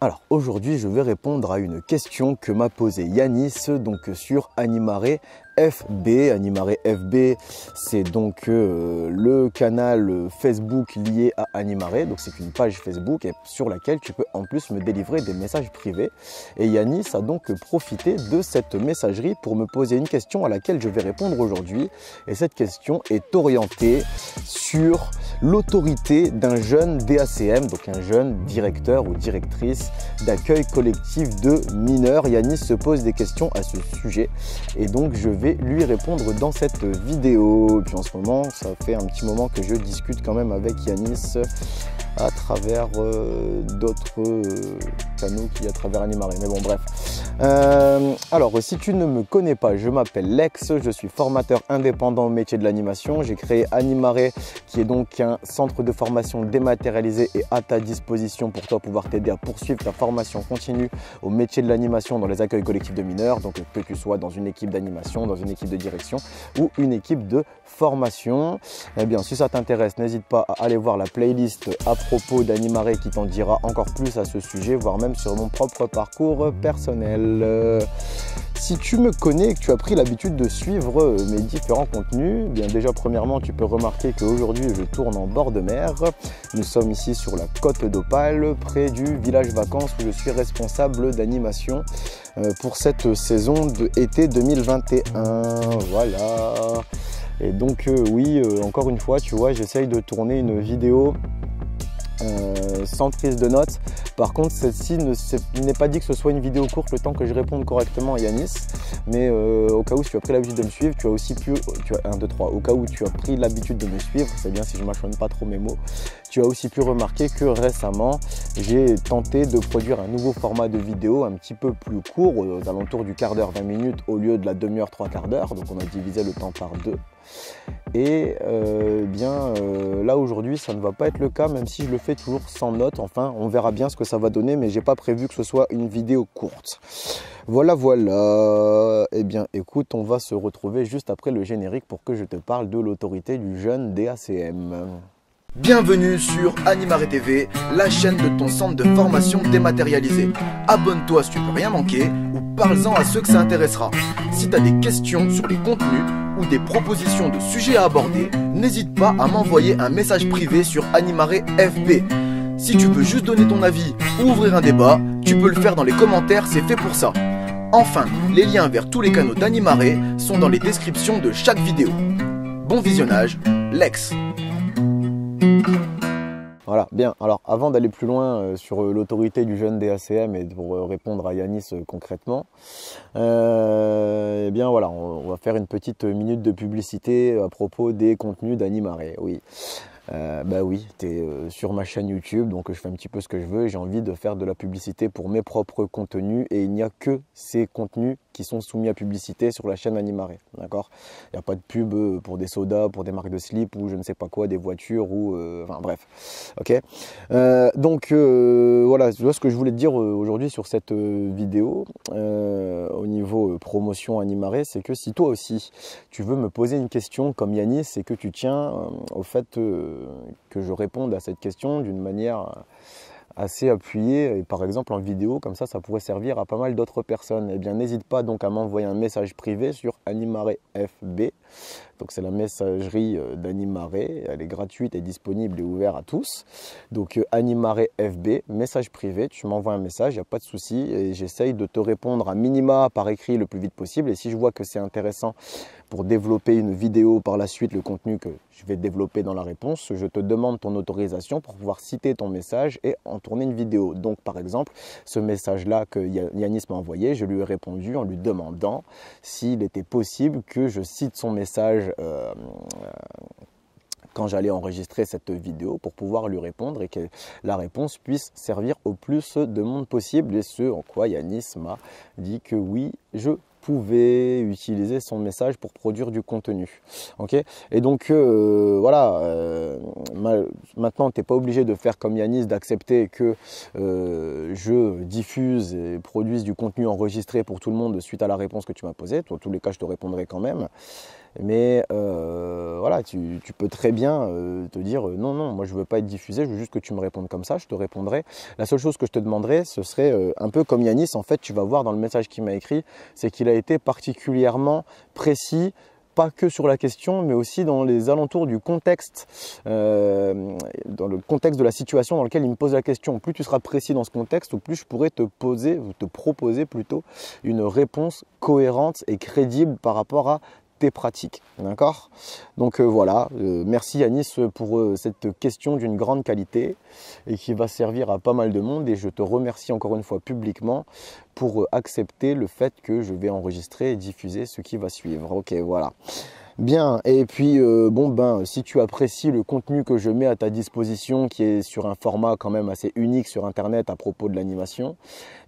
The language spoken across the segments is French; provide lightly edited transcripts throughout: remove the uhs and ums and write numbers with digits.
Alors aujourd'hui je vais répondre à une question que m'a posée Yanis donc sur Animare FB. Animare FB, c'est donc le canal Facebook lié à Animare, donc c'est une page Facebook sur laquelle tu peux en plus me délivrer des messages privés. Et Yanis a donc profité de cette messagerie pour me poser une question à laquelle je vais répondre aujourd'hui. Et cette question est orientée sur l'autorité d'un jeune DACM, donc un jeune directeur ou directrice d'accueil collectif de mineurs. Yanis se pose des questions à ce sujet et donc je vais lui répondre dans cette vidéo. Et puis en ce moment, ça fait un petit moment que je discute quand même avec Yanis à travers d'autres canaux qui à travers Animare. Mais bon, bref. Alors, si tu ne me connais pas, je m'appelle Lex, je suis formateur indépendant au métier de l'animation. J'ai créé Animare, qui est donc un centre de formation dématérialisé et à ta disposition pour toi pouvoir t'aider à poursuivre ta formation continue au métier de l'animation dans les accueils collectifs de mineurs. Donc, que tu sois dans une équipe d'animation, dans une équipe de direction ou une équipe de formation. Eh bien, si ça t'intéresse, n'hésite pas à aller voir la playlist à propos d'Animare qui t'en dira encore plus à ce sujet, voire même sur mon propre parcours personnel. Si tu me connais et que tu as pris l'habitude de suivre mes différents contenus, bien déjà premièrement tu peux remarquer qu'aujourd'hui je tourne en bord de mer. Nous sommes ici sur la côte d'Opale, près du village vacances où je suis responsable d'animation pour cette saison d'été 2021. Voilà. Et donc oui, encore une fois, tu vois, j'essaye de tourner une vidéo sans prise de notes. Par contre, celle-ci n'est pas dit que ce soit une vidéo courte le temps que je réponde correctement à Yanis. Mais au cas où si tu as pris l'habitude de me suivre, tu as aussi pu, au cas où tu as pris l'habitude de me suivre, c'est bien si je mâchonne pas trop mes mots, tu as aussi pu remarquer que récemment, j'ai tenté de produire un nouveau format de vidéo un petit peu plus court, aux alentours du quart d'heure, 20 minutes, au lieu de la demi-heure, trois quarts d'heure. Donc on a divisé le temps par deux. Et là aujourd'hui ça ne va pas être le cas, même si je le fais toujours sans notes. Enfin, on verra bien ce que ça va donner, mais j'ai pas prévu que ce soit une vidéo courte. Voilà. Eh bien écoute, on va se retrouver juste après le générique pour que je te parle de l'autorité du jeune DACM. Bienvenue sur Animare TV, la chaîne de ton centre de formation dématérialisé. Abonne-toi si tu ne veux rien manquer ou parle-en à ceux que ça intéressera. Si tu as des questions sur les contenus ou des propositions de sujets à aborder, n'hésite pas à m'envoyer un message privé sur Animare FB. Si tu veux juste donner ton avis ou ouvrir un débat, tu peux le faire dans les commentaires, c'est fait pour ça. Enfin, les liens vers tous les canaux d'Animare sont dans les descriptions de chaque vidéo. Bon visionnage, Lex. Voilà, bien. Alors, avant d'aller plus loin sur l'autorité du jeune DACM et pour répondre à Yanis concrètement, eh bien voilà, on va faire une petite minute de publicité à propos des contenus d'Animare. Oui. Bah oui, tu es sur ma chaîne YouTube, donc je fais un petit peu ce que je veux. J'ai envie de faire de la publicité pour mes propres contenus et il n'y a que ces contenus qui sont soumis à publicité sur la chaîne Animare, d'accord? Il n'y a pas de pub pour des sodas, pour des marques de slip ou je ne sais pas quoi, des voitures ou... enfin bref, ok? Voilà, tu vois ce que je voulais te dire aujourd'hui sur cette vidéo au niveau promotion Animare, c'est que si toi aussi tu veux me poser une question comme Yanis et que tu tiens au fait que je réponde à cette question d'une manière assez appuyée et par exemple en vidéo, comme ça pourrait servir à pas mal d'autres personnes, eh bien n'hésite pas donc à m'envoyer un message privé sur Animare FB. Donc c'est la messagerie d'Animare, elle est gratuite et disponible et ouverte à tous. Donc Animare FB, message privé, tu m'envoies un message, il n'y a pas de souci et j'essaye de te répondre à minima par écrit le plus vite possible. Et si je vois que c'est intéressant pour développer une vidéo par la suite, le contenu que je vais développer dans la réponse, je te demande ton autorisation pour pouvoir citer ton message et en tourner une vidéo. Donc par exemple, ce message-là que Yanis m'a envoyé, je lui ai répondu en lui demandant s'il était possible que je cite son message quand j'allais enregistrer cette vidéo pour pouvoir lui répondre et que la réponse puisse servir au plus de monde possible, et ce en quoi Yanis m'a dit que oui, je pouvais utiliser son message pour produire du contenu. Ok, et donc voilà, maintenant tu n'es pas obligé de faire comme Yanis, d'accepter que je diffuse et produise du contenu enregistré pour tout le monde suite à la réponse que tu m'as posée. Dans tous les cas, je te répondrai quand même. Mais voilà, tu peux très bien te dire non, non, moi je ne veux pas être diffusé, je veux juste que tu me répondes comme ça, je te répondrai. La seule chose que je te demanderai, ce serait un peu comme Yanis, en fait, tu vas voir dans le message qu'il m'a écrit, c'est qu'il a été particulièrement précis, pas que sur la question, mais aussi dans les alentours du contexte, dans le contexte de la situation dans lequel il me pose la question. Plus tu seras précis dans ce contexte, plus je pourrai te poser, ou te proposer plutôt, une réponse cohérente et crédible par rapport à tes pratiques. D'accord? Donc voilà, merci Yanis pour cette question d'une grande qualité et qui va servir à pas mal de monde, et je te remercie encore une fois publiquement pour accepter le fait que je vais enregistrer et diffuser ce qui va suivre. Ok, voilà. Bien, et puis si tu apprécies le contenu que je mets à ta disposition, qui est sur un format quand même assez unique sur internet à propos de l'animation,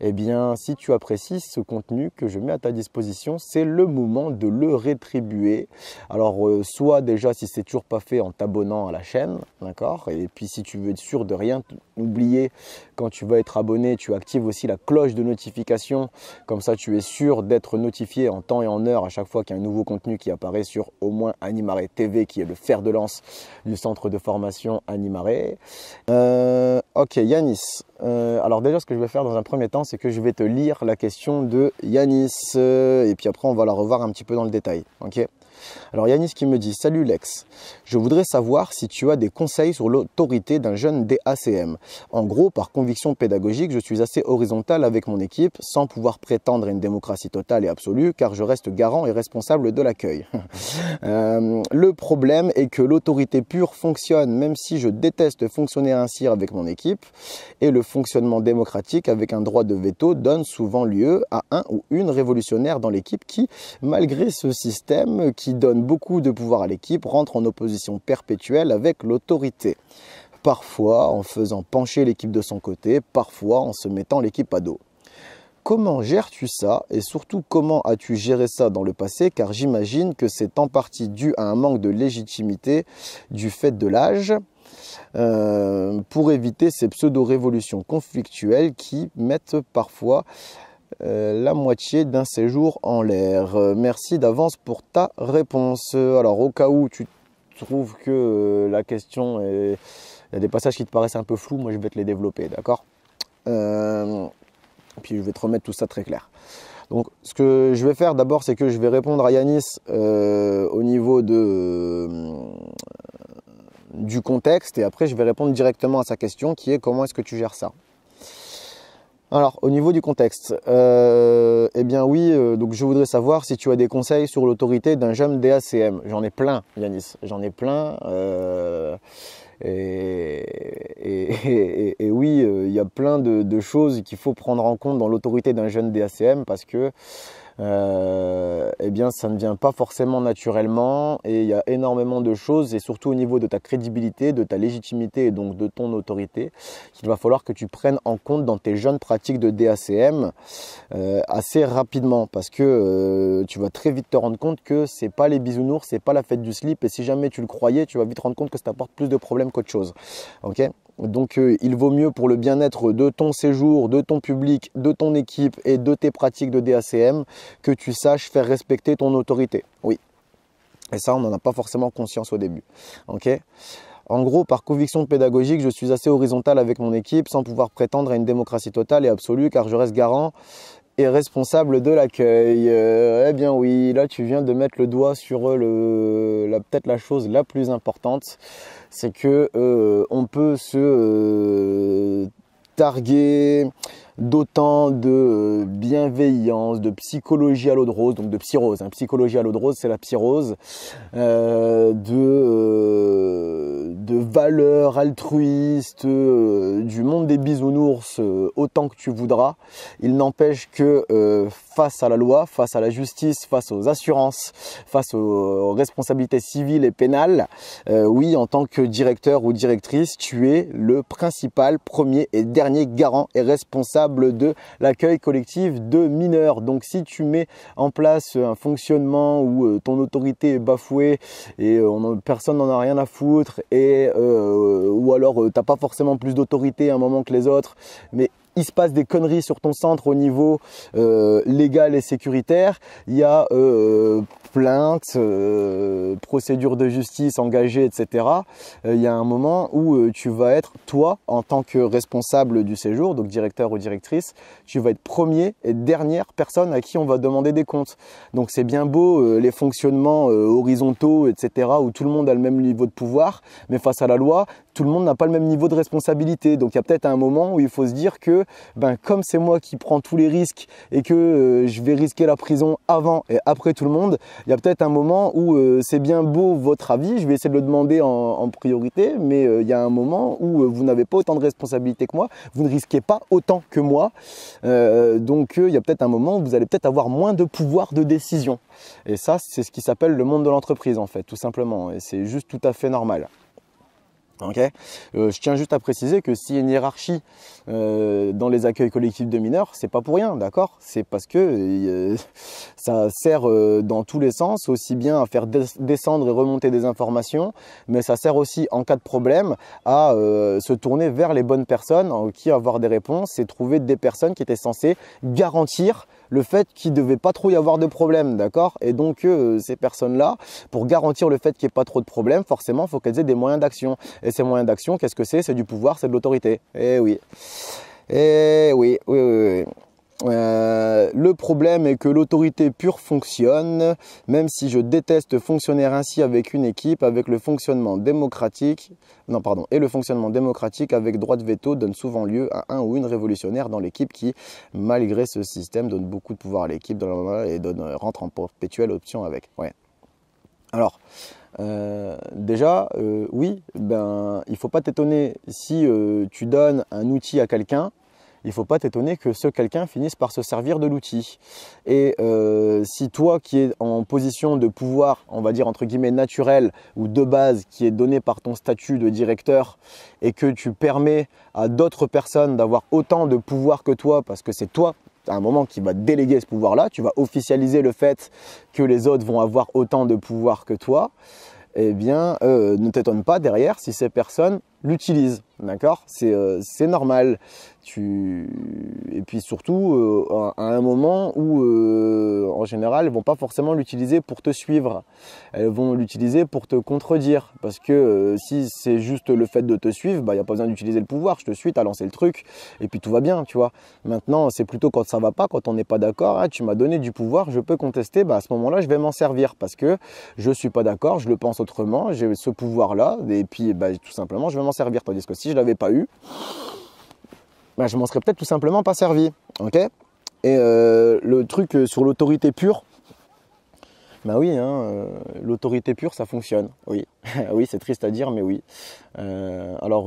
eh bien si tu apprécies ce contenu que je mets à ta disposition, c'est le moment de le rétribuer. Alors soit déjà, si c'est toujours pas fait, en t'abonnant à la chaîne, d'accord, et puis si tu veux être sûr de rien oublier quand tu vas être abonné, tu actives aussi la cloche de notification, comme ça tu es sûr d'être notifié en temps et en heure à chaque fois qu'il y a un nouveau contenu qui apparaît sur au moins Animare TV, qui est le fer de lance du centre de formation Animare. Ok, Yanis. Alors déjà, ce que je vais faire dans un premier temps, c'est que je vais te lire la question de Yanis, et puis après on va la revoir un petit peu dans le détail. Ok. Alors Yanis qui me dit « Salut Lex, je voudrais savoir si tu as des conseils sur l'autorité d'un jeune DACM. En gros, par conviction pédagogique, je suis assez horizontal avec mon équipe, sans pouvoir prétendre à une démocratie totale et absolue, car je reste garant et responsable de l'accueil. Le problème est que l'autorité pure fonctionne, même si je déteste fonctionner ainsi avec mon équipe, et le fonctionnement démocratique avec un droit de veto donne souvent lieu à un ou une révolutionnaire dans l'équipe qui, malgré ce système qui donne beaucoup de pouvoir à l'équipe, rentre en opposition perpétuelle avec l'autorité. Parfois en faisant pencher l'équipe de son côté, parfois en se mettant l'équipe à dos. Comment gères-tu ça, et surtout comment as-tu géré ça dans le passé, car j'imagine que c'est en partie dû à un manque de légitimité du fait de l'âge, pour éviter ces pseudo-révolutions conflictuelles qui mettent parfois la moitié d'un séjour en l'air. Merci d'avance pour ta réponse. Alors au cas où tu trouves que la question il y a des passages qui te paraissent un peu flous, moi je vais te les développer, d'accord? Puis je vais te remettre tout ça très clair. Donc ce que je vais faire d'abord, c'est que je vais répondre à Yanis au niveau du contexte, et après je vais répondre directement à sa question qui est comment est-ce que tu gères ça. Alors, au niveau du contexte, eh bien oui, donc je voudrais savoir si tu as des conseils sur l'autorité d'un jeune DACM. J'en ai plein, Yanis, j'en ai plein. Et oui, il y a plein de choses qu'il faut prendre en compte dans l'autorité d'un jeune DACM, parce que eh bien ça ne vient pas forcément naturellement, et il y a énormément de choses, et surtout au niveau de ta crédibilité, de ta légitimité et donc de ton autorité, qu'il va falloir que tu prennes en compte dans tes jeunes pratiques de DACM assez rapidement, parce que tu vas très vite te rendre compte que c'est pas les bisounours, c'est pas la fête du slip, et si jamais tu le croyais, tu vas vite te rendre compte que ça t'apporte plus de problèmes qu'autre chose. Ok ? Donc il vaut mieux, pour le bien-être de ton séjour, de ton public, de ton équipe et de tes pratiques de DACM, que tu saches faire respecter ton autorité. Oui. Et ça, on n'en a pas forcément conscience au début. Ok ? En gros, par conviction pédagogique, je suis assez horizontal avec mon équipe, sans pouvoir prétendre à une démocratie totale et absolue, car je reste garant et responsable de l'accueil. Eh bien oui, là tu viens de mettre le doigt sur peut-être la chose la plus importante, c'est que on peut se targuer d'autant de bienveillance, de psychologie à l'eau de rose, donc de psyrose. Psychologie à l'eau de rose, c'est la psyrose, de valeurs altruistes, du monde des bisounours, autant que tu voudras. Il n'empêche que face à la loi, face à la justice, face aux assurances, face aux responsabilités civiles et pénales, oui, en tant que directeur ou directrice, tu es le principal, premier et dernier garant et responsable de l'accueil collectif de mineurs. Donc si tu mets en place un fonctionnement où ton autorité est bafouée et personne n'en a rien à foutre, et ou alors t'as pas forcément plus d'autorité à un moment que les autres, mais il se passe des conneries sur ton centre au niveau légal et sécuritaire, il y a plainte, procédure de justice engagée, etc. Il y a un moment où tu vas être, toi, en tant que responsable du séjour, donc directeur ou directrice, tu vas être premier et dernière personne à qui on va demander des comptes. Donc c'est bien beau les fonctionnements horizontaux, etc., où tout le monde a le même niveau de pouvoir, mais face à la loi, tout le monde n'a pas le même niveau de responsabilité. Donc il y a peut-être un moment où il faut se dire que comme c'est moi qui prends tous les risques et que je vais risquer la prison avant et après tout le monde, il y a peut-être un moment où c'est bien beau votre avis, je vais essayer de le demander en priorité, mais il y a un moment où vous n'avez pas autant de responsabilité que moi, vous ne risquez pas autant que moi, donc il y a peut-être un moment où vous allez peut-être avoir moins de pouvoir de décision. Et ça, c'est ce qui s'appelle le monde de l'entreprise en fait, tout simplement, et c'est juste tout à fait normal. Okay. Je tiens juste à préciser que s'il y a une hiérarchie dans les accueils collectifs de mineurs, c'est pas pour rien, d'accord? C'est parce que ça sert dans tous les sens, aussi bien à faire descendre et remonter des informations, mais ça sert aussi en cas de problème à se tourner vers les bonnes personnes en qui avoir des réponses et trouver des personnes qui étaient censées garantir le fait qu'il ne devait pas trop y avoir de problème, d'accord? Et donc ces personnes-là, pour garantir le fait qu'il n'y ait pas trop de problèmes, forcément, il faut qu'elles aient des moyens d'action. Et ces moyens d'action, qu'est-ce que c'est? C'est du pouvoir, c'est de l'autorité. Eh oui. Eh oui, oui, oui, oui. Le problème est que l'autorité pure fonctionne, même si je déteste fonctionner ainsi avec une équipe, avec le fonctionnement démocratique, non pardon, et le fonctionnement démocratique avec droit de veto donne souvent lieu à un ou une révolutionnaire dans l'équipe qui, malgré ce système, donne beaucoup de pouvoir à l'équipe et rentre en perpétuelle option avec. Ouais. Alors, déjà, oui, il faut pas t'étonner si tu donnes un outil à quelqu'un. Il ne faut pas t'étonner que ce quelqu'un finisse par se servir de l'outil. Et si toi qui es en position de pouvoir, on va dire entre guillemets naturel ou de base, qui est donné par ton statut de directeur et que tu permets à d'autres personnes d'avoir autant de pouvoir que toi parce que c'est toi à un moment qui va déléguer ce pouvoir-là, tu vas officialiser le fait que les autres vont avoir autant de pouvoir que toi, eh bien ne t'étonne pas derrière si ces personnes l'utilisent, d'accord? C'est normal. Et puis surtout à un moment où en général elles vont pas forcément l'utiliser pour te suivre, elles vont l'utiliser pour te contredire parce que si c'est juste le fait de te suivre, il n'y a pas besoin d'utiliser le pouvoir, je te suis, tu as lancé le truc et puis tout va bien, tu vois. Maintenant c'est plutôt quand ça va pas, quand on n'est pas d'accord, tu m'as donné du pouvoir, je peux contester, à ce moment là je vais m'en servir parce que je suis pas d'accord, je le pense autrement, j'ai ce pouvoir là et puis tout simplement je vais m'en servir, tandis que si je l'avais pas eu, je m'en serais peut-être tout simplement pas servi, ok? Et le truc sur l'autorité pure, oui, l'autorité pure, ça fonctionne, oui. Oui, c'est triste à dire, mais oui. Alors,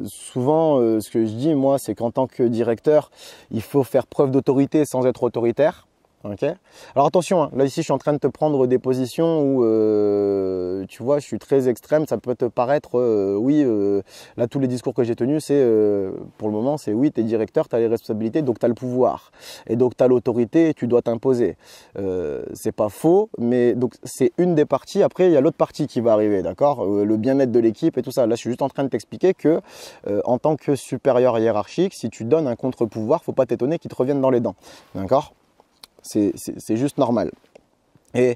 souvent, ce que je dis, moi, c'est qu'en tant que directeur, il faut faire preuve d'autorité sans être autoritaire. Okay. Alors attention, là ici je suis en train de te prendre des positions où tu vois je suis très extrême, ça peut te paraître là tous les discours que j'ai tenus c'est pour le moment c'est oui tu es directeur, tu as les responsabilités donc tu as le pouvoir et donc tu as l'autorité et tu dois t'imposer. C'est pas faux mais donc c'est une des parties, après il y a l'autre partie qui va arriver, d'accord, le bien-être de l'équipe et tout ça. Là je suis juste en train de t'expliquer que en tant que supérieur hiérarchique, si tu donnes un contre-pouvoir, faut pas t'étonner qu'il te revienne dans les dents, d'accord? C'est juste normal. Et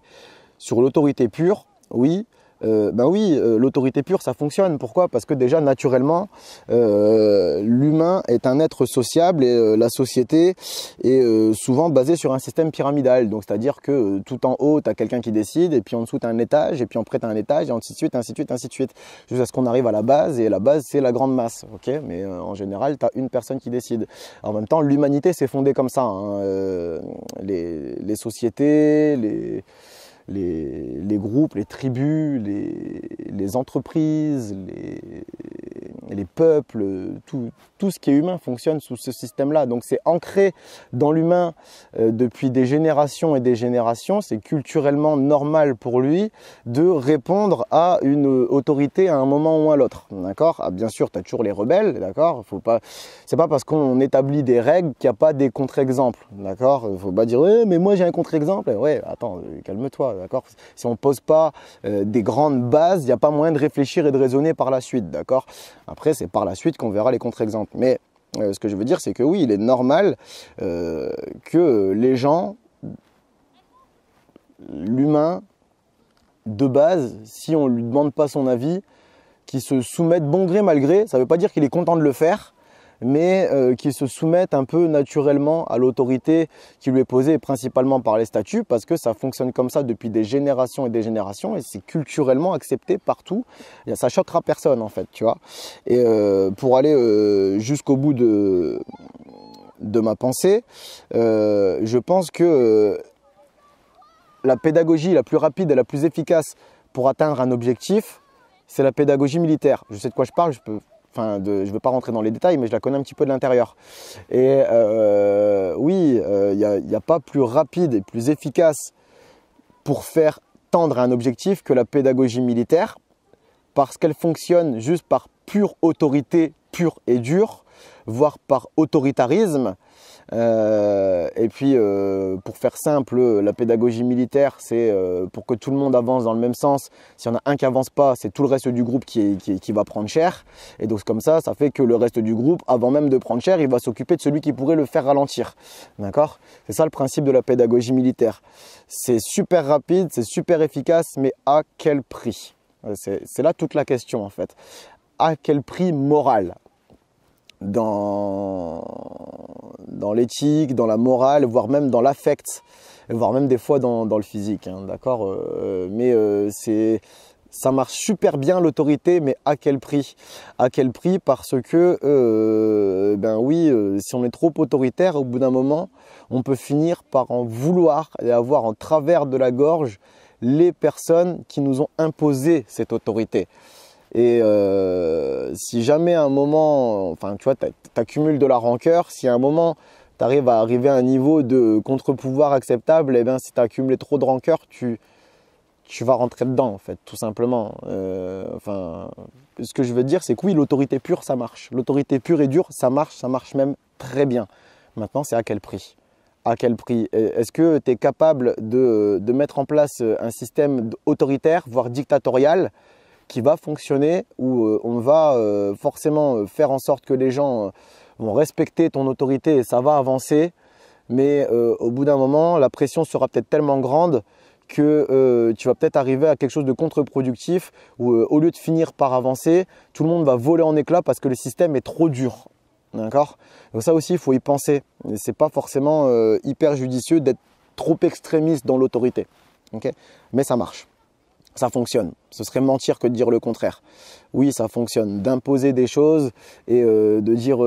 sur l'autorité pure, oui, l'autorité pure, ça fonctionne. Pourquoi? Parce que déjà, naturellement, l'humain est un être sociable et la société est souvent basée sur un système pyramidal. Donc, c'est-à-dire que tout en haut, tu as quelqu'un qui décide, et puis en dessous, tu as un étage, et puis après, tu as un étage, et ainsi de suite, ainsi de suite, ainsi de suite. Jusqu'à ce qu'on arrive à la base, et la base, c'est la grande masse. Okay, mais en général, tu as une personne qui décide. En même temps, l'humanité s'est fondée comme ça. Les sociétés, les groupes, les tribus, les entreprises, les peuples, tout ce qui est humain fonctionne sous ce système-là. Donc c'est ancré dans l'humain depuis des générations et des générations. C'est culturellement normal pour lui de répondre à une autorité à un moment ou à l'autre. D'accord? Bien sûr, tu as toujours les rebelles, d'accord? C'est pas parce qu'on établit des règles qu'il n'y a pas des contre-exemples. D'accord? Faut pas dire mais moi j'ai un contre-exemple. Ouais, attends, calme-toi. D'accord, si on ne pose pas des grandes bases, il n'y a pas moyen de réfléchir et de raisonner par la suite. D'accord, après, c'est par la suite qu'on verra les contre-exemples. Mais ce que je veux dire, c'est que oui, il est normal que les gens l'humain, de base, si on ne lui demande pas son avis, qui se soumette bon gré mal gré, ça ne veut pas dire qu'il est content de le faire, mais qui se soumettent un peu naturellement à l'autorité qui lui est posée, principalement par les statuts, parce que ça fonctionne comme ça depuis des générations et c'est culturellement accepté partout. Et ça choquera personne en fait, tu vois. Et pour aller jusqu'au bout de ma pensée, je pense que la pédagogie la plus rapide et la plus efficace pour atteindre un objectif, c'est la pédagogie militaire. Je sais de quoi je parle, je ne veux pas rentrer dans les détails, mais je la connais un petit peu de l'intérieur. Et oui, il n'y a pas plus rapide et plus efficace pour faire tendre à un objectif que la pédagogie militaire, parce qu'elle fonctionne juste par pure autorité, pure et dure, voire par autoritarisme. Et puis, pour faire simple, la pédagogie militaire, c'est pour que tout le monde avance dans le même sens. S'il y en a un qui avance pas, c'est tout le reste du groupe qui va prendre cher. Et donc, comme ça fait que le reste du groupe, avant même de prendre cher, il va s'occuper de celui qui pourrait le faire ralentir. D'accord? C'est ça le principe de la pédagogie militaire. C'est super rapide, c'est super efficace, mais à quel prix? C'est là toute la question, en fait. À quel prix moral? Dans l'éthique, dans la morale, voire même dans l'affect, voire même des fois dans le physique, hein, d'accord, mais ça marche super bien l'autorité, mais à quel prix? À quel prix? Parce que, ben oui, si on est trop autoritaire, au bout d'un moment, on peut finir par en vouloir et avoir en travers de la gorge les personnes qui nous ont imposé cette autorité. Et si jamais à un moment, enfin tu vois, tu accumules de la rancœur, si à un moment tu arrives à arriver à un niveau de contre-pouvoir acceptable, et bien si tu as accumulé trop de rancœur, tu vas rentrer dedans en fait, tout simplement. Enfin, ce que je veux dire, c'est que oui, l'autorité pure, ça marche. L'autorité pure et dure, ça marche même très bien. Maintenant, c'est à quel prix? À quel prix? Est-ce que tu es capable de mettre en place un système autoritaire, voire dictatorial, qui va fonctionner, où on va forcément faire en sorte que les gens vont respecter ton autorité et ça va avancer, mais au bout d'un moment, la pression sera peut-être tellement grande que tu vas peut-être arriver à quelque chose de contre-productif, où au lieu de finir par avancer, tout le monde va voler en éclats parce que le système est trop dur. D'accord? Donc ça aussi, il faut y penser. Ce n'est pas forcément hyper judicieux d'être trop extrémiste dans l'autorité. Okay? Mais ça marche. Ça fonctionne. Ce serait mentir que de dire le contraire. Oui, ça fonctionne. D'imposer des choses et de dire,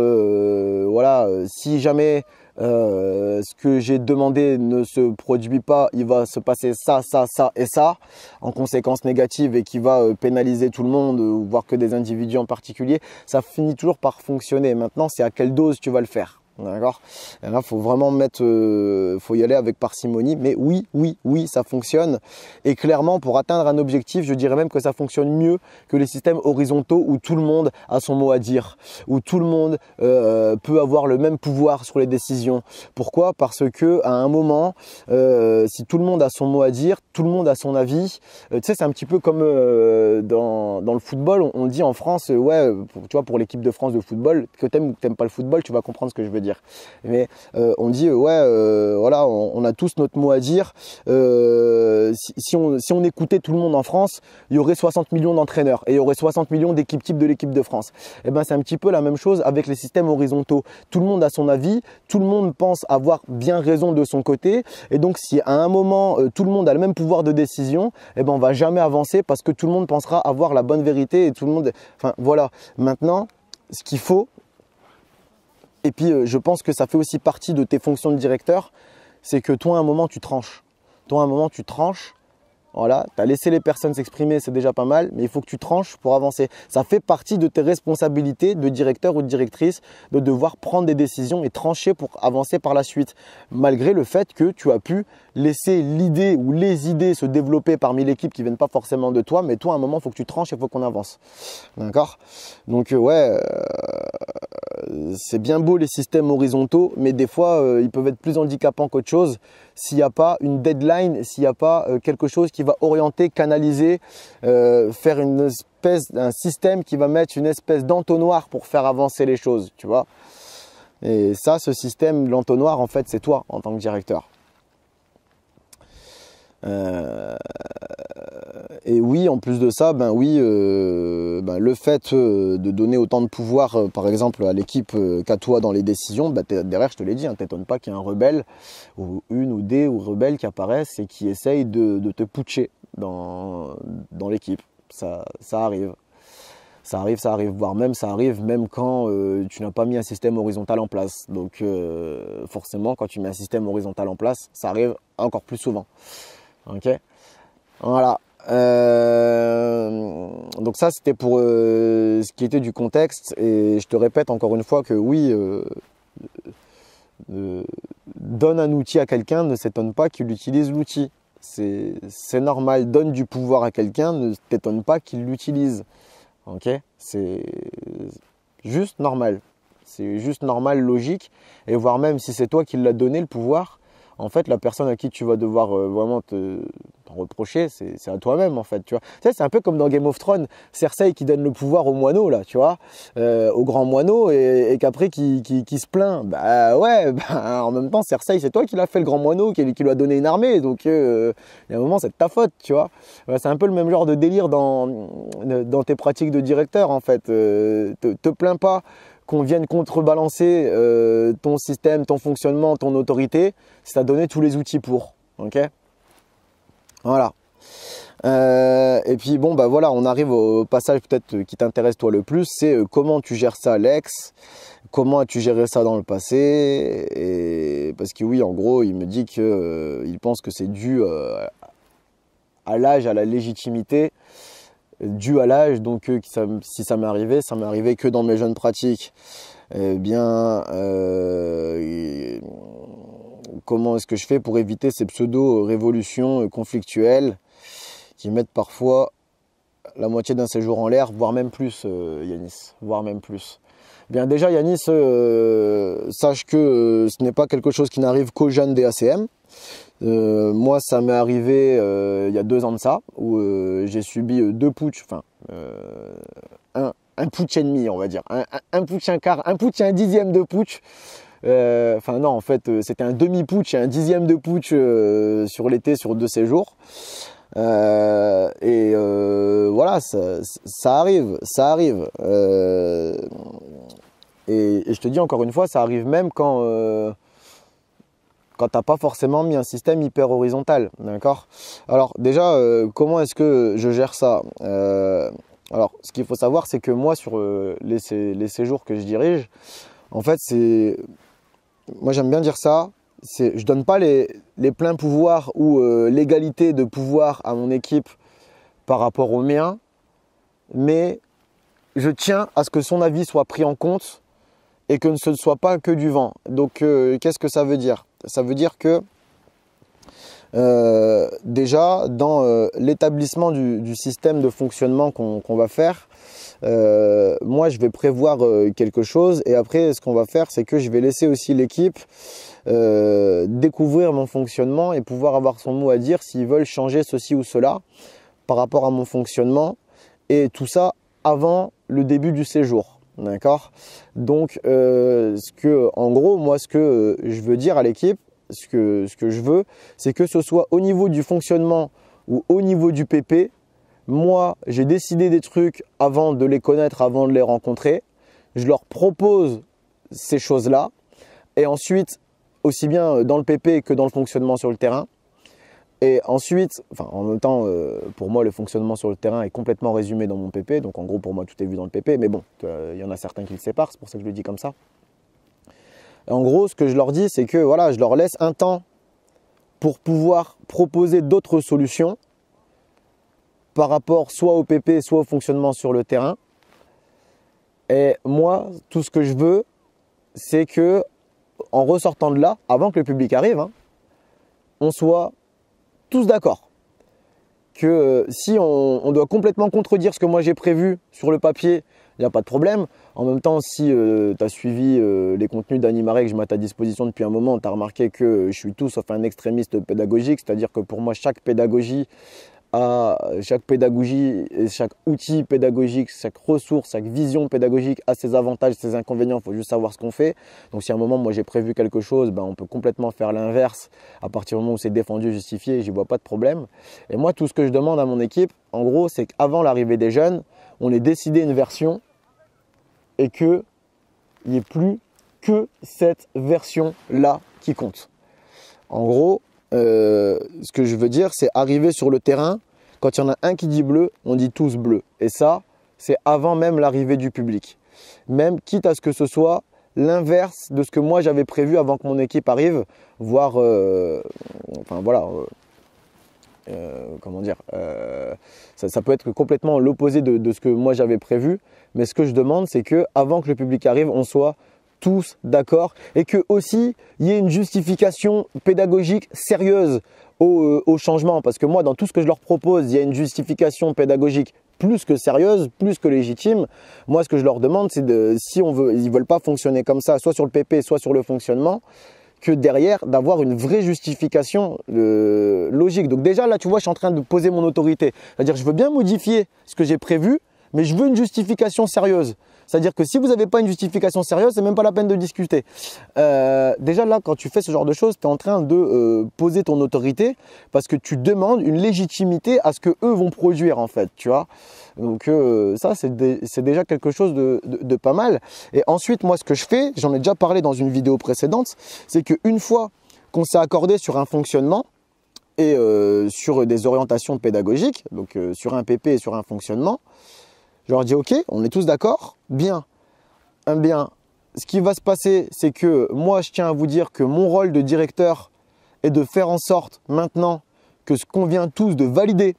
voilà, si jamais ce que j'ai demandé ne se produit pas, il va se passer ça, ça, ça et ça, en conséquence négative et qui va pénaliser tout le monde, voire que des individus en particulier, ça finit toujours par fonctionner. Maintenant, c'est à quelle dose tu vas le faire. D'accord? Et là, faut vraiment faut y aller avec parcimonie. Mais oui, ça fonctionne. Et clairement, pour atteindre un objectif, je dirais même que ça fonctionne mieux que les systèmes horizontaux où tout le monde a son mot à dire, où tout le monde peut avoir le même pouvoir sur les décisions. Pourquoi? Parce que à un moment, si tout le monde a son mot à dire, tout le monde a son avis. Tu sais, c'est un petit peu comme dans le football. On dit en France, ouais, tu vois, pour l'équipe de France de football, que t'aimes ou que t'aimes pas le football, tu vas comprendre ce que je veux dire. Mais on dit ouais, voilà, on a tous notre mot à dire. Si on écoutait tout le monde en France, il y aurait 60 millions d'entraîneurs et il y aurait 60 millions d'équipes types de l'équipe de France. Et ben c'est un petit peu la même chose avec les systèmes horizontaux. Tout le monde a son avis, tout le monde pense avoir bien raison de son côté. Et donc si à un moment tout le monde a le même pouvoir de décision, et ben on va jamais avancer parce que tout le monde pensera avoir la bonne vérité et tout le monde. Enfin voilà. Maintenant, ce qu'il faut. Et puis, je pense que ça fait aussi partie de tes fonctions de directeur, c'est que toi, à un moment, tu tranches. Toi, à un moment, tu tranches. Voilà, tu as laissé les personnes s'exprimer, c'est déjà pas mal, mais il faut que tu tranches pour avancer. Ça fait partie de tes responsabilités de directeur ou de directrice de devoir prendre des décisions et trancher pour avancer par la suite. Malgré le fait que tu as pu laisser l'idée ou les idées se développer parmi l'équipe qui ne viennent pas forcément de toi, mais toi, à un moment, il faut que tu tranches et il faut qu'on avance. D'accord? Donc, ouais, c'est bien beau les systèmes horizontaux, mais des fois, ils peuvent être plus handicapants qu'autre chose s'il n'y a pas une deadline, s'il n'y a pas quelque chose qui va orienter, canaliser, faire un système qui va mettre une espèce d'entonnoir pour faire avancer les choses, tu vois. Et ça, ce système, l'entonnoir, en fait, c'est toi en tant que directeur. Et oui, en plus de ça, ben oui, le fait de donner autant de pouvoir, par exemple, à l'équipe qu'à toi dans les décisions, derrière, je te l'ai dit, hein, t'étonnes pas qu'il y ait un rebelle, ou une ou des ou rebelles qui apparaissent et qui essayent de te putcher dans l'équipe. Ça arrive. Ça arrive, voire même ça arrive même quand tu n'as pas mis un système horizontal en place. Donc forcément, quand tu mets un système horizontal en place, ça arrive encore plus souvent. Ok, voilà. Donc ça, c'était pour ce qui était du contexte. Et je te répète encore une fois que oui, donne un outil à quelqu'un, ne s'étonne pas qu'il utilise l'outil. C'est normal. Donne du pouvoir à quelqu'un, ne t'étonne pas qu'il l'utilise. Ok, c'est juste normal. C'est juste normal, logique. Et voire même si c'est toi qui l'as donné le pouvoir, en fait, la personne à qui tu vas devoir vraiment t'en reprocher, c'est à toi-même, en fait, tu vois. Tu sais, c'est un peu comme dans Game of Thrones, Cersei qui donne le pouvoir au moineau, là, tu vois, au grand moineau, et qu'après qui se plaint. Bah ouais, en même temps, Cersei, c'est toi qui l'as fait, le grand moineau, qui lui a donné une armée, donc il y a un moment, c'est de ta faute, tu vois. C'est un peu le même genre de délire dans tes pratiques de directeur, en fait. Te plains pas qu'on vienne contrebalancer ton système, ton fonctionnement, ton autorité, si tu as donné tous les outils pour. Ok, voilà. Et puis bon, bah voilà, on arrive au passage peut-être qui t'intéresse toi le plus, c'est comment tu gères ça, Lex, comment as-tu géré ça dans le passé, et parce que oui, en gros, il me dit que il pense que c'est dû à l'âge, à la légitimité, dû à l'âge, donc si ça m'est arrivé que dans mes jeunes pratiques. Eh bien, comment est-ce que je fais pour éviter ces pseudo-révolutions conflictuelles qui mettent parfois la moitié d'un séjour en l'air, voire même plus, Yanis, voire même plus. Bien déjà, Yanis, sache que ce n'est pas quelque chose qui n'arrive qu'aux jeunes des ACM. Moi, ça m'est arrivé il y a 2 ans de ça, où j'ai subi 2 putsch, enfin un putsch et demi, on va dire, un putsch, un quart, un putsch et un dixième de putsch. Enfin non, en fait, c'était un demi-putsch et un dixième de putsch sur l'été, sur 2 séjours. Voilà, ça arrive. Et je te dis encore une fois, ça arrive même quand t'as pas forcément mis un système hyper horizontal, d'accord? Alors déjà, comment est-ce que je gère ça? Alors, ce qu'il faut savoir, c'est que moi, sur les séjours que je dirige, en fait, moi j'aime bien dire ça, je donne pas les pleins pouvoirs ou l'égalité de pouvoir à mon équipe par rapport au mien, mais je tiens à ce que son avis soit pris en compte et que ce ne soit pas que du vent. Donc, qu'est-ce que ça veut dire? Ça veut dire que déjà, dans l'établissement du système de fonctionnement qu'on va faire, moi, je vais prévoir quelque chose et après, ce qu'on va faire, c'est que je vais laisser aussi l'équipe découvrir mon fonctionnement et pouvoir avoir son mot à dire s'ils veulent changer ceci ou cela par rapport à mon fonctionnement, et tout ça avant le début du séjour. D'accord? Donc, en gros, moi, ce que je veux dire à l'équipe, ce que je veux, c'est que ce soit au niveau du fonctionnement ou au niveau du PP, moi, j'ai décidé des trucs avant de les connaître, avant de les rencontrer. Je leur propose ces choses-là. Et ensuite, aussi bien dans le PP que dans le fonctionnement sur le terrain. Et ensuite, enfin, en même temps, pour moi, le fonctionnement sur le terrain est complètement résumé dans mon PP. Donc, en gros, pour moi, tout est vu dans le PP. Mais bon, il y en a certains qui le séparent. C'est pour ça que je le dis comme ça. Et en gros, ce que je leur dis, c'est que voilà, je leur laisse un temps pour pouvoir proposer d'autres solutions par rapport soit au PP, soit au fonctionnement sur le terrain. Et moi, tout ce que je veux, c'est que en ressortant de là, avant que le public arrive, hein, on soit tous d'accord. Que si on doit complètement contredire ce que moi j'ai prévu sur le papier, il n'y a pas de problème. En même temps, si tu as suivi les contenus d'Animaré que je mets à ta disposition depuis un moment, tu as remarqué que je suis tout sauf un extrémiste pédagogique. C'est-à-dire que pour moi, chaque pédagogie à chaque pédagogie, chaque outil pédagogique, chaque ressource, chaque vision pédagogique a ses avantages, ses inconvénients. Il faut juste savoir ce qu'on fait. Donc si à un moment, moi j'ai prévu quelque chose, ben, on peut complètement faire l'inverse. À partir du moment où c'est défendu, justifié, j'y vois pas de problème. Et moi, tout ce que je demande à mon équipe, en gros, c'est qu'avant l'arrivée des jeunes, on ait décidé une version et qu'il n'y ait plus que cette version-là qui compte. En gros, ce que je veux dire, c'est arriver sur le terrain, quand il y en a un qui dit bleu, on dit tous bleu. Et ça, c'est avant même l'arrivée du public. Même quitte à ce que ce soit l'inverse de ce que moi j'avais prévu avant que mon équipe arrive, voire, enfin voilà, comment dire, ça peut être complètement l'opposé de ce que moi j'avais prévu. Mais ce que je demande, c'est que avant que le public arrive, on soit tous d'accord et que aussi il y ait une justification pédagogique sérieuse au changement, parce que moi dans tout ce que je leur propose il y a une justification pédagogique plus que sérieuse, plus que légitime. Moi ce que je leur demande c'est si ils veulent pas fonctionner comme ça, soit sur le PP soit sur le fonctionnement, que derrière d'avoir une vraie justification logique. Donc déjà là tu vois je suis en train de poser mon autorité, c'est-à-dire je veux bien modifier ce que j'ai prévu mais je veux une justification sérieuse. C'est-à-dire que si vous n'avez pas une justification sérieuse, c'est même pas la peine de discuter. Déjà là, quand tu fais ce genre de choses, tu es en train de poser ton autorité parce que tu demandes une légitimité à ce que eux vont produire en fait, tu vois. Donc ça, c'est déjà quelque chose de pas mal. Et ensuite, moi, ce que je fais, j'en ai déjà parlé dans une vidéo précédente, c'est qu'une fois qu'on s'est accordé sur un fonctionnement et sur des orientations pédagogiques, donc sur un PP et sur un fonctionnement, je leur dis ok, on est tous d'accord, bien. Ce qui va se passer, c'est que moi, je tiens à vous dire que mon rôle de directeur est de faire en sorte maintenant que ce qu'on vient tous de valider,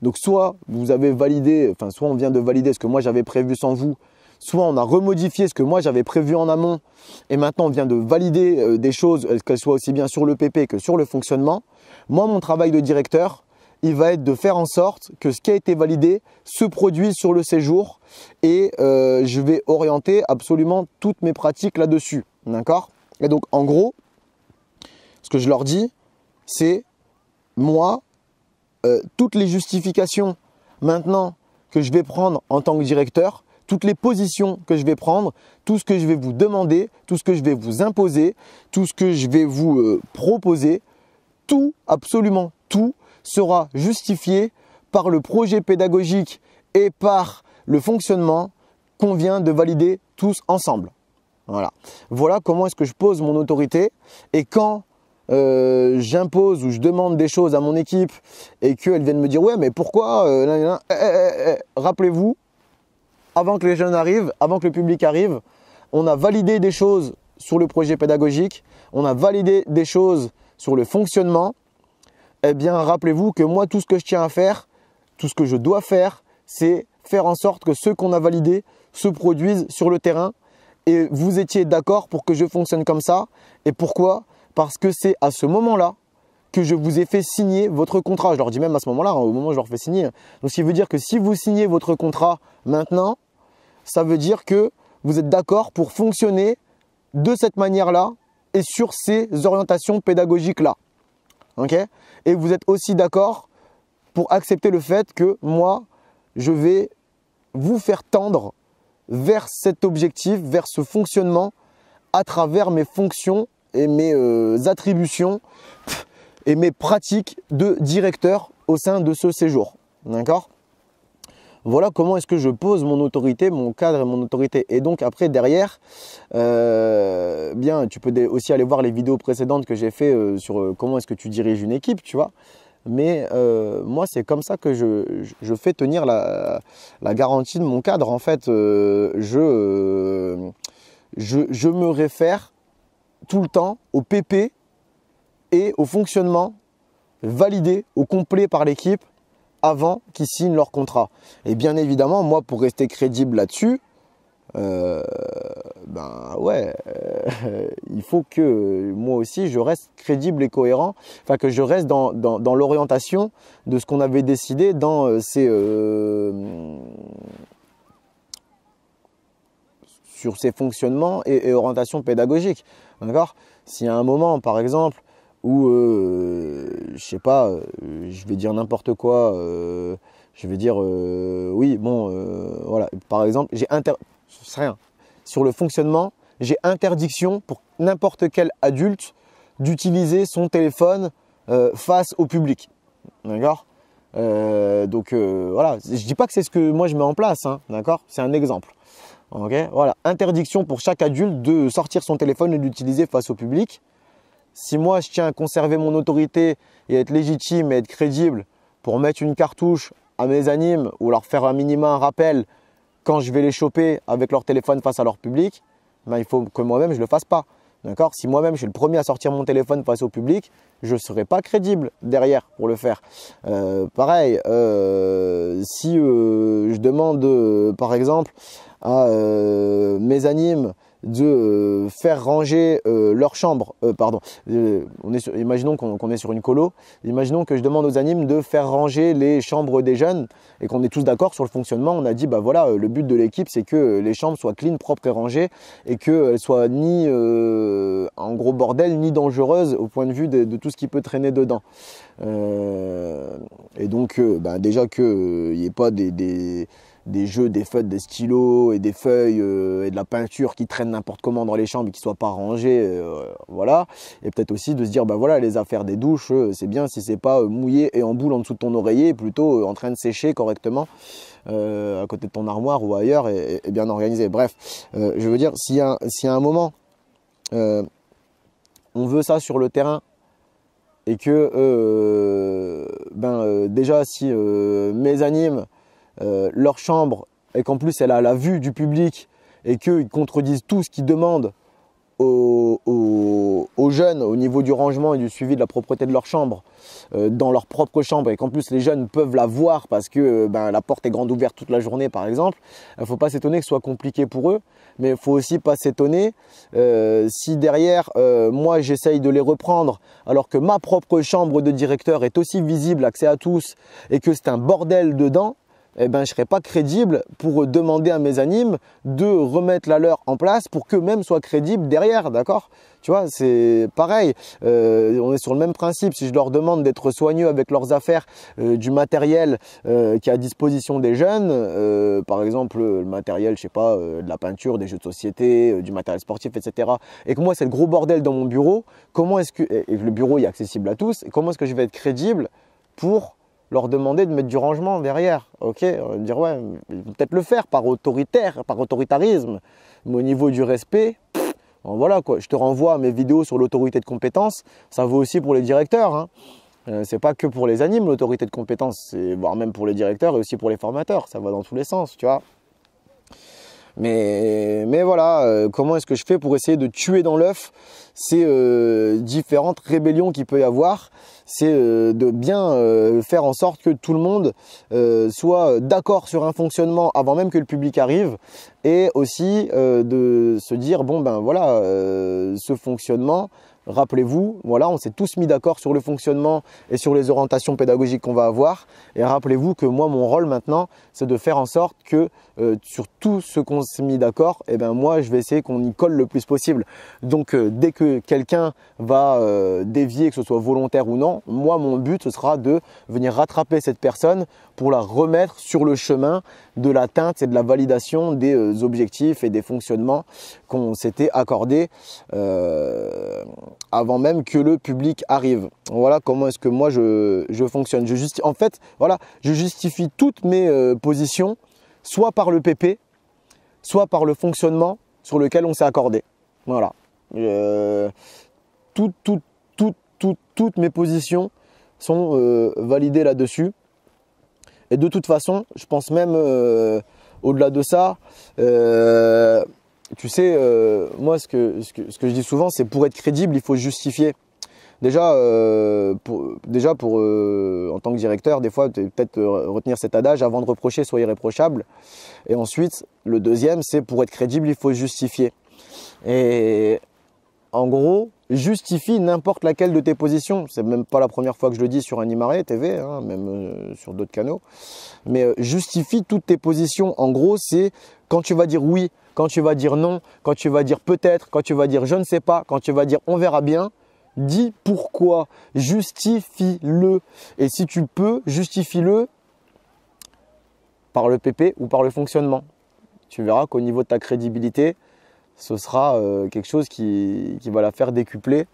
donc soit vous avez validé, enfin soit on vient de valider ce que moi j'avais prévu sans vous, soit on a remodifié ce que moi j'avais prévu en amont et maintenant on vient de valider des choses, qu'elles soient aussi bien sur le PP que sur le fonctionnement. Moi, mon travail de directeur, il va être de faire en sorte que ce qui a été validé se produise sur le séjour et je vais orienter absolument toutes mes pratiques là-dessus. D'accord ? Et donc, en gros, ce que je leur dis, c'est moi, toutes les justifications maintenant que je vais prendre en tant que directeur, toutes les positions que je vais prendre, tout ce que je vais vous demander, tout ce que je vais vous imposer, tout ce que je vais vous proposer, tout, absolument tout, sera justifié par le projet pédagogique et par le fonctionnement qu'on vient de valider tous ensemble. Voilà comment est-ce que je pose mon autorité. Et quand j'impose ou je demande des choses à mon équipe et qu'elles viennent me dire « ouais mais pourquoi rappelez-vous, avant que les jeunes arrivent, avant que le public arrive, on a validé des choses sur le projet pédagogique, on a validé des choses sur le fonctionnement. Eh bien, rappelez-vous que moi, tout ce que je tiens à faire, tout ce que je dois faire, c'est faire en sorte que ceux qu'on a validés se produisent sur le terrain. Et vous étiez d'accord pour que je fonctionne comme ça. Et pourquoi ? Parce que c'est à ce moment-là que je vous ai fait signer votre contrat. Je leur dis même à ce moment-là, au moment où je leur fais signer. Donc, ce qui veut dire que si vous signez votre contrat maintenant, ça veut dire que vous êtes d'accord pour fonctionner de cette manière-là et sur ces orientations pédagogiques-là. Okay ? Et vous êtes aussi d'accord pour accepter le fait que moi, je vais vous faire tendre vers cet objectif, vers ce fonctionnement à travers mes fonctions et mes attributions et mes pratiques de directeur au sein de ce séjour. D'accord ? Voilà comment est-ce que je pose mon autorité, mon cadre et mon autorité. Et donc après, derrière, bien, tu peux aussi aller voir les vidéos précédentes que j'ai fait sur comment est-ce que tu diriges une équipe, tu vois. Mais moi, c'est comme ça que je fais tenir la garantie de mon cadre. En fait, je me réfère tout le temps au PP et au fonctionnement validé au complet par l'équipe avant qu'ils signent leur contrat. Et bien évidemment, moi, pour rester crédible là-dessus, il faut que moi aussi, je reste crédible et cohérent, enfin que je reste dans l'orientation de ce qu'on avait décidé dans sur ces fonctionnements et orientations pédagogiques. D'accord ? Si à un moment, par exemple, ou je sais pas, je vais dire n'importe quoi, je vais dire oui, bon, voilà, par exemple, rien. Sur le fonctionnement, j'ai interdiction pour n'importe quel adulte d'utiliser son téléphone face au public. D'accord? Donc voilà, je dis pas que c'est ce que moi je mets en place, hein, d'accord? C'est un exemple. Okay, voilà, interdiction pour chaque adulte de sortir son téléphone et d'utiliser face au public. Si moi je tiens à conserver mon autorité et être légitime et être crédible pour mettre une cartouche à mes animes ou leur faire un minima un rappel quand je vais les choper avec leur téléphone face à leur public, ben, il faut que moi-même je le fasse pas. D'accord? Si moi-même je suis le premier à sortir mon téléphone face au public, je ne serai pas crédible derrière pour le faire. Pareil, si je demande par exemple à mes animes de faire ranger leur chambre, imaginons qu'on est sur une colo, imaginons que je demande aux animes de faire ranger les chambres des jeunes et qu'on est tous d'accord sur le fonctionnement. On a dit bah voilà, le but de l'équipe c'est que les chambres soient clean, propres et rangées et qu'elles soient ni en gros bordel ni dangereuses au point de vue de tout ce qui peut traîner dedans. Et donc déjà qu'il n'y ait pas des jeux, des feutres, des stylos et des feuilles et de la peinture qui traînent n'importe comment dans les chambres et qui ne soient pas rangées, voilà. Et peut-être aussi de se dire, bah voilà, les affaires des douches, c'est bien si c'est pas mouillé et en boule en dessous de ton oreiller, plutôt en train de sécher correctement à côté de ton armoire ou ailleurs et bien organisé. Bref, je veux dire, s'il y a un moment, on veut ça sur le terrain et que déjà si mes animes leur chambre et qu'en plus elle a la vue du public et qu'ils contredisent tout ce qu'ils demandent aux jeunes au niveau du rangement et du suivi de la propreté de leur chambre dans leur propre chambre et qu'en plus les jeunes peuvent la voir parce que la porte est grande ouverte toute la journée par exemple, il ne faut pas s'étonner que ce soit compliqué pour eux, mais il ne faut aussi pas s'étonner si derrière moi j'essaye de les reprendre alors que ma propre chambre de directeur est aussi visible, accès à tous et que c'est un bordel dedans. Je ne serai pas crédible pour demander à mes animes de remettre la leur en place pour qu'eux-mêmes soient crédibles derrière, d'accord? Tu vois, c'est pareil, on est sur le même principe. Si je leur demande d'être soigneux avec leurs affaires, du matériel qui est à disposition des jeunes, par exemple le matériel, je sais pas, de la peinture, des jeux de société, du matériel sportif, etc. Et que moi c'est le gros bordel dans mon bureau, comment est-ce que, et le bureau est accessible à tous, et comment est-ce que je vais être crédible pour leur demander de mettre du rangement derrière, ok? Dire ouais, ils vont peut-être le faire par autoritarisme, mais au niveau du respect, voilà quoi. Je te renvoie à mes vidéos sur l'autorité de compétence, ça vaut aussi pour les directeurs, hein. C'est pas que pour les animes l'autorité de compétence, c'est voire même pour les directeurs et aussi pour les formateurs, ça va dans tous les sens, tu vois. Mais voilà, comment est-ce que je fais pour essayer de tuer dans l'œuf ces différentes rébellions qu'il peut y avoir? C'est de bien faire en sorte que tout le monde soit d'accord sur un fonctionnement avant même que le public arrive et aussi de se dire bon ben voilà, ce fonctionnement, rappelez-vous, voilà, on s'est tous mis d'accord sur le fonctionnement et sur les orientations pédagogiques qu'on va avoir. Et rappelez-vous que moi, mon rôle maintenant, c'est de faire en sorte que sur tout ce qu'on s'est mis d'accord, moi, je vais essayer qu'on y colle le plus possible. Donc, dès que quelqu'un va dévier, que ce soit volontaire ou non, moi, mon but, ce sera de venir rattraper cette personne pour la remettre sur le chemin de l'atteinte et de la validation des objectifs et des fonctionnements qu'on s'était accordés avant même que le public arrive. Voilà comment est-ce que moi je fonctionne. Je justifie toutes mes positions, soit par le PP, soit par le fonctionnement sur lequel on s'est accordé. Voilà. Toutes mes positions sont validées là-dessus. Et de toute façon, je pense même au-delà de ça, tu sais, moi ce que je dis souvent, c'est pour être crédible, il faut justifier. Déjà, en tant que directeur, des fois, peut-être retenir cet adage, avant de reprocher, sois irréprochable. Et ensuite, le deuxième, c'est pour être crédible, il faut justifier. Et en gros, justifie n'importe laquelle de tes positions. C'est même pas la première fois que je le dis sur Animare TV, hein, même sur d'autres canaux. Mais justifie toutes tes positions. En gros, c'est quand tu vas dire oui, quand tu vas dire non, quand tu vas dire peut-être, quand tu vas dire je ne sais pas, quand tu vas dire on verra bien, dis pourquoi, justifie-le. Et si tu peux, justifie-le par le PP ou par le fonctionnement. Tu verras qu'au niveau de ta crédibilité, ce sera quelque chose qui va la faire décupler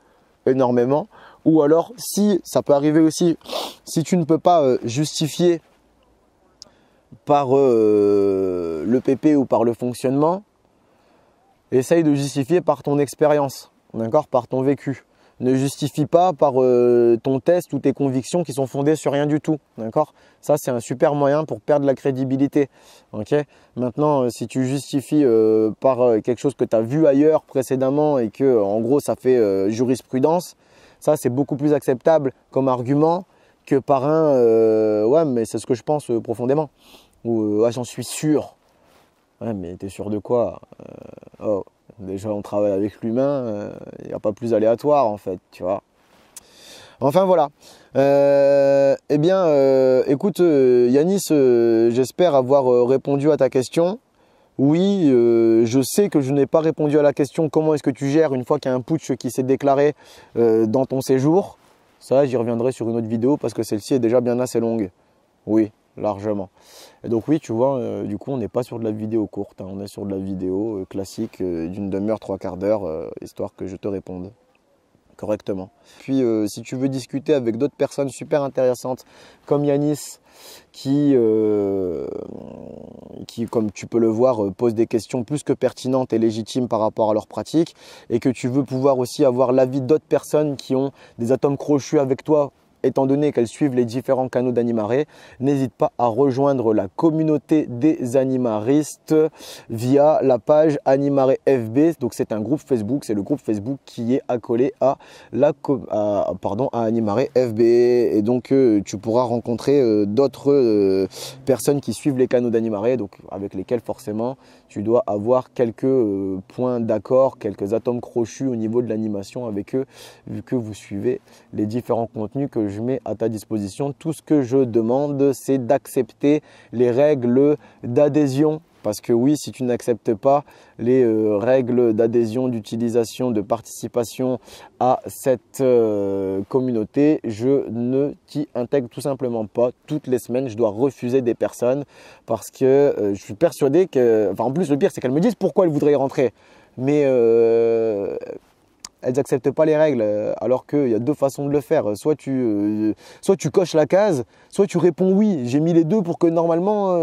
énormément. Ou alors, si ça peut arriver aussi, si tu ne peux pas justifier par le PP ou par le fonctionnement, essaye de justifier par ton expérience, d'accord, par ton vécu. Ne justifie pas par ton test ou tes convictions qui sont fondées sur rien du tout, d'accord. Ça, c'est un super moyen pour perdre la crédibilité, ok. Maintenant, si tu justifies par quelque chose que tu as vu ailleurs précédemment et que, en gros, ça fait jurisprudence, ça, c'est beaucoup plus acceptable comme argument que par un ouais, mais c'est ce que je pense profondément. Ou ouais, j'en suis sûr. Ouais, mais t'es sûr de quoi? Oh, déjà, on travaille avec l'humain, il n'y a pas plus aléatoire en fait, tu vois. Enfin voilà. Eh bien, écoute, Yanis, j'espère avoir répondu à ta question. Oui, je sais que je n'ai pas répondu à la question comment est-ce que tu gères une fois qu'il y a un putsch qui s'est déclaré dans ton séjour. Ça, j'y reviendrai sur une autre vidéo parce que celle-ci est déjà bien assez longue. Oui, largement. Et donc oui, tu vois, du coup, on n'est pas sur de la vidéo courte, hein, on est sur de la vidéo classique d'une demi-heure, trois quarts d'heure, histoire que je te réponde correctement. Puis, si tu veux discuter avec d'autres personnes super intéressantes comme Yanis, qui, comme tu peux le voir, pose des questions plus que pertinentes et légitimes par rapport à leur pratique, et que tu veux pouvoir aussi avoir l'avis d'autres personnes qui ont des atomes crochus avec toi, étant donné qu'elles suivent les différents canaux d'Animaré, n'hésite pas à rejoindre la communauté des animaristes via la page Animaré FB. Donc c'est un groupe Facebook, c'est le groupe Facebook qui est accolé à Animaré FB. Et donc tu pourras rencontrer d'autres personnes qui suivent les canaux d'Animaré, donc avec lesquelles forcément tu dois avoir quelques points d'accord, quelques atomes crochus au niveau de l'animation avec eux, vu que vous suivez les différents contenus que je mets à ta disposition. Tout ce que je demande, c'est d'accepter les règles d'adhésion. Parce que oui, si tu n'acceptes pas les règles d'adhésion, d'utilisation, de participation à cette communauté, je ne t'y intègre tout simplement pas. Toutes les semaines, je dois refuser des personnes parce que je suis persuadé que… Enfin, en plus, le pire, c'est qu'elles me disent pourquoi elles voudraient y rentrer. Mais elles n'acceptent pas les règles, alors qu'il y a deux façons de le faire. Soit tu coches la case, soit tu réponds oui. J'ai mis les deux pour que normalement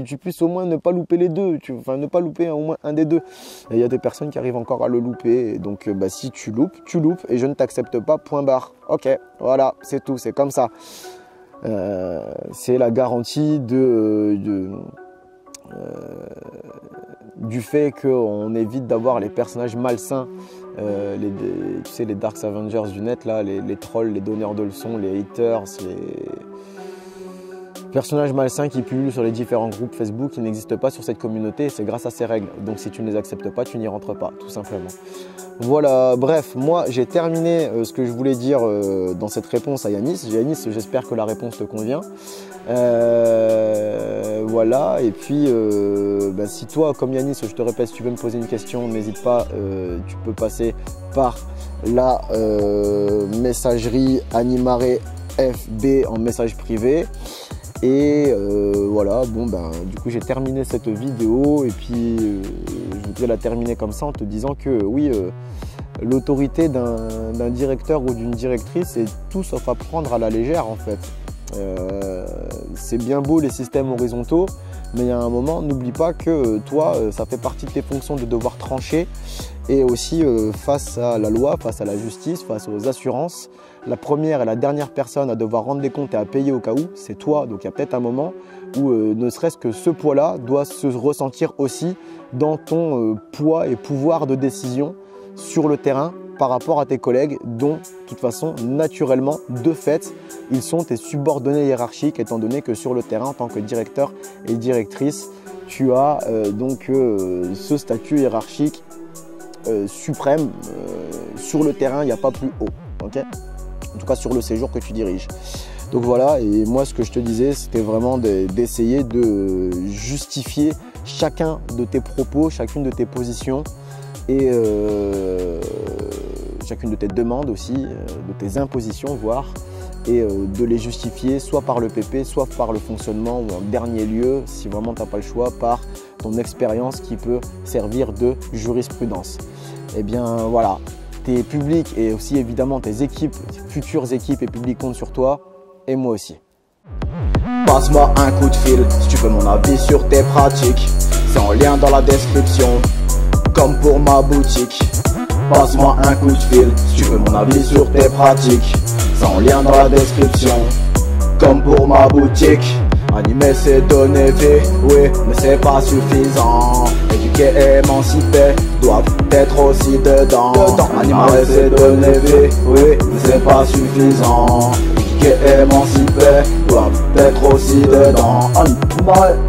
tu puisses au moins ne pas louper les deux, enfin ne pas louper au moins un des deux. Et il y a des personnes qui arrivent encore à le louper, et donc si tu loupes et je ne t'accepte pas, point barre. Ok, voilà, c'est tout, c'est comme ça. C'est la garantie du fait qu'on évite d'avoir les personnages malsains, tu sais, les Dark Avengers du net, là, les trolls, les donneurs de leçons, les haters, les personnages malsains qui pullulent sur les différents groupes Facebook qui n'existent pas sur cette communauté, et c'est grâce à ces règles. Donc si tu ne les acceptes pas, tu n'y rentres pas, tout simplement. Voilà, bref, moi j'ai terminé ce que je voulais dire dans cette réponse à Yanis. Yanis, j'espère que la réponse te convient. Voilà, et puis si toi, comme Yanis, je te répète, si tu veux me poser une question, n'hésite pas, tu peux passer par la messagerie Animaré FB en message privé. Et voilà, bon du coup j'ai terminé cette vidéo, et puis je voudrais la terminer comme ça en te disant que oui, l'autorité d'un directeur ou d'une directrice est tout sauf à prendre à la légère en fait. C'est bien beau les systèmes horizontaux, mais il y a un moment, n'oublie pas que toi, ça fait partie de tes fonctions de devoir trancher, et aussi face à la loi, face à la justice, face aux assurances, la première et la dernière personne à devoir rendre des comptes et à payer au cas où, c'est toi. Donc il y a peut-être un moment où ne serait-ce que ce poids-là doit se ressentir aussi dans ton poids et pouvoir de décision sur le terrain par rapport à tes collègues dont, de toute façon, naturellement, de fait, ils sont tes subordonnés hiérarchiques, étant donné que sur le terrain, en tant que directeur et directrice, tu as ce statut hiérarchique suprême. Sur le terrain, il n'y a pas plus haut, okay, en tout cas sur le séjour que tu diriges. Donc voilà, et moi ce que je te disais, c'était vraiment d'essayer de justifier chacun de tes propos, chacune de tes positions, et chacune de tes demandes aussi, de tes impositions voire, et de les justifier soit par le PP, soit par le fonctionnement, ou en dernier lieu, si vraiment tu n'as pas le choix, par ton expérience qui peut servir de jurisprudence. Et bien voilà, tes publics et aussi évidemment tes équipes, futures équipes et publics comptent sur toi, et moi aussi. Passe-moi un coup de fil si tu veux mon avis sur tes pratiques. C'est en lien dans la description, comme pour ma boutique. Passe-moi un coup de fil si tu veux mon avis sur tes pratiques. C'est en lien dans la description, comme pour ma boutique. Animer c'est donner vie, oui, mais c'est pas suffisant. Éduquer et émanciper doivent être aussi dedans. Animer c'est donner vie, oui, mais c'est pas suffisant. Éduquer et émanciper doivent être aussi dedans. Animer.